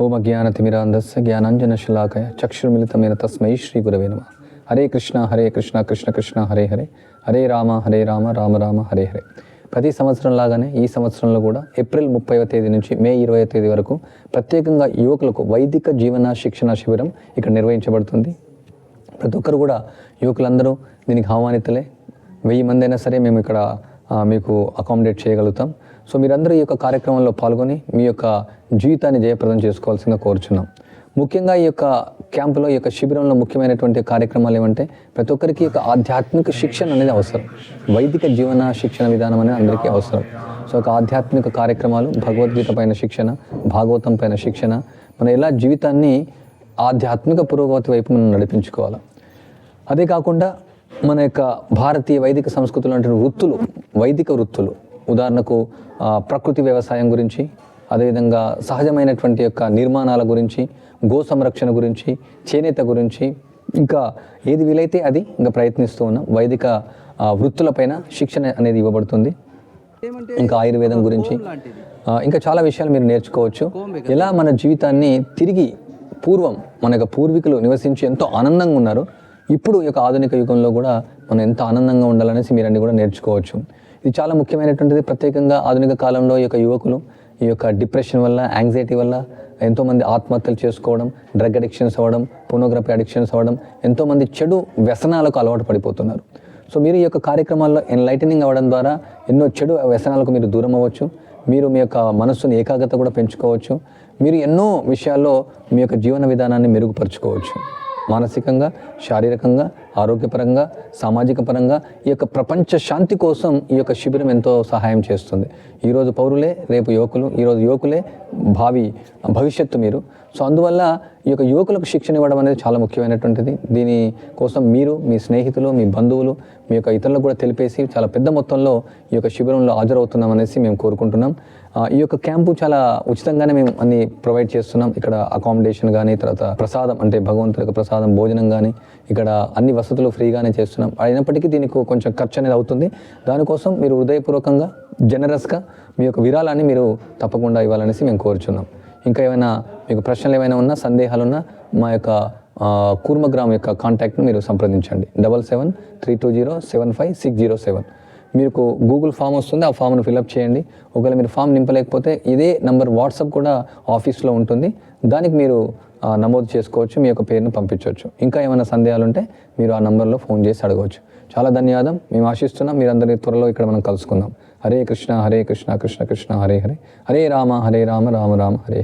ఓం అజ్ఞానతిమిరాంధస్య జ్ఞానాంజనశలాకయ చక్షుర్మిలితమేన తస్మై శ్రీ గురవే నమః. హరే కృష్ణ కృష్ణ కృష్ణ హరే హరే, హరే రామ రామ రామ హరే హరే. ప్రతి సంవత్సరం లాగానే ఈ సంవత్సరంలో కూడా ఏప్రిల్ 30వ తేదీ నుంచి మే 20వ తేదీ వరకు ప్రత్యేకంగా యువకులకు వైదిక జీవన శిక్షణ శిబిరం ఇక్కడ నిర్వహించబడుతుంది. ప్రతి ఒక్కరు కూడా యువకులందరూ దీనికి ఆహ్వానితులే. 1000 మంది అయినా సరే మేము ఇక్కడ మీకు అకామిడేట్ చేయగలుగుతాం. సో మీరందరూ ఈ యొక్క కార్యక్రమంలో పాల్గొని మీ యొక్క జీవితాన్ని జయప్రదం చేసుకోవాల్సిందిగా కోరుచున్నాం. ముఖ్యంగా ఈ యొక్క క్యాంపులో, ఈ యొక్క శిబిరంలో ముఖ్యమైనటువంటి కార్యక్రమాలు ఏమంటే ప్రతి ఒక్కరికి ఒక ఆధ్యాత్మిక శిక్షణ అనేది అవసరం. వైదిక జీవన శిక్షణ విధానం అనేది అందరికీ అవసరం. సో ఒక ఆధ్యాత్మిక కార్యక్రమాలు, భగవద్గీత పైన శిక్షణ, భాగవతం పైన శిక్షణ, మన ఎలా జీవితాన్ని ఆధ్యాత్మిక పురోగతి వైపు మనం నడిపించుకోవాలి. అదే కాకుండా మన యొక్క భారతీయ వైదిక సంస్కృతిలో అంటే వృత్తులు, వైదిక వృత్తులు, ఉదాహరణకు ప్రకృతి వ్యవసాయం గురించి, అదేవిధంగా సహజమైనటువంటి యొక్క నిర్మాణాల గురించి, గో సంరక్షణ గురించి, చేనేత గురించి, ఇంకా ఏది వీలైతే అది ఇంకా ప్రయత్నిస్తూ ఉన్నాం. వైదిక వృత్తులపైన శిక్షణ అనేది ఇవ్వబడుతుంది. ఇంకా ఆయుర్వేదం గురించి ఇంకా చాలా విషయాలు మీరు నేర్చుకోవచ్చు. ఎలా మన జీవితాన్ని తిరిగి పూర్వం మన యొక్క పూర్వీకులు నివసించి ఎంతో ఆనందంగా ఉన్నారు, ఇప్పుడు ఈ యొక్క ఆధునిక యుగంలో కూడా మనం ఎంత ఆనందంగా ఉండాలనేసి మీరు అన్ని కూడా నేర్చుకోవచ్చు. ఇది చాలా ముఖ్యమైనటువంటిది. ప్రత్యేకంగా ఆధునిక కాలంలో ఈ యొక్క యువకులు ఈ యొక్క డిప్రెషన్ వల్ల, యాంగ్జైటీ వల్ల ఎంతోమంది ఆత్మహత్యలు చేసుకోవడం, డ్రగ్ అడిక్షన్స్ అవ్వడం, పోర్నోగ్రఫీ అడిక్షన్స్ అవ్వడం, ఎంతోమంది చెడు వ్యసనాలకు అలవాటు పడిపోతున్నారు. సో మీరు ఈ యొక్క కార్యక్రమాల్లో ఎన్లైటనింగ్ అవ్వడం ద్వారా ఎన్నో చెడు వ్యసనాలకు మీరు దూరం అవ్వచ్చు. మీరు మీ యొక్క మనస్సుని ఏకాగ్రత కూడా పెంచుకోవచ్చు. మీరు ఎన్నో విషయాల్లో మీ యొక్క జీవన విధానాన్ని మెరుగుపరుచుకోవచ్చు. మానసికంగా, శారీరకంగా, ఆరోగ్యపరంగా, సామాజిక పరంగా ఈ యొక్క ప్రపంచ శాంతి కోసం ఈ యొక్క శిబిరం ఎంతో సహాయం చేస్తుంది. ఈరోజు పౌరులే రేపు యువకులు, ఈరోజు యువకులే భవిష్యత్తు మీరు. సో అందువల్ల ఈ యొక్క యువకులకు శిక్షణ ఇవ్వడం అనేది చాలా ముఖ్యమైనటువంటిది. దీని కోసం మీరు, మీ స్నేహితులు, మీ బంధువులు, మీ యొక్క ఇతరులకు కూడా తెలిపేసి చాలా పెద్ద మొత్తంలో ఈ యొక్క శిబిరంలో హాజరవుతున్నాం అనేసి మేము కోరుకుంటున్నాం. ఈ యొక్క క్యాంపు చాలా ఉచితంగానే మేము అన్ని ప్రొవైడ్ చేస్తున్నాం. ఇక్కడ అకామిడేషన్ కానీ, తర్వాత ప్రసాదం అంటే భగవంతుడి యొక్క ప్రసాదం, భోజనం కానీ, ఇక్కడ అన్ని వసతులు ఫ్రీగానే చేస్తున్నాం. అయినప్పటికీ దీనికి కొంచెం ఖర్చు అనేది అవుతుంది. దానికోసం మీరు హృదయపూర్వకంగా, జనరస్గా మీ యొక్క విరాళాన్ని మీరు తప్పకుండా ఇవ్వాలనేసి మేము కోరుచున్నాం. ఇంకా ఏమైనా మీకు ప్రశ్నలు ఏమైనా ఉన్నా, సందేహాలు ఉన్నా మా యొక్క కూర్మగ్రామ్ యొక్క కాంటాక్ట్ను మీరు సంప్రదించండి. 7732075607. మీకు గూగుల్ ఫామ్ వస్తుంది, ఆ ఫామ్ను ఫిల్అప్ చేయండి. ఒకవేళ మీరు ఫామ్ నింపలేకపోతే ఇదే నంబర్ వాట్సాప్ కూడా ఆఫీస్లో ఉంటుంది, దానికి మీరు నమోదు చేసుకోవచ్చు, మీ యొక్క పేరును పంపించవచ్చు. ఇంకా ఏమైనా సందేహాలు ఉంటే మీరు ఆ నంబర్లో ఫోన్ చేసి అడగవచ్చు. చాలా ధన్యవాదం. మేము ఆశిస్తున్నాం మీరందరి త్వరలో ఇక్కడ మనం కలుసుకుందాం. హరే కృష్ణ కృష్ణ కృష్ణ హరే హరే, హరే రామ రామ రామ హరే హరే.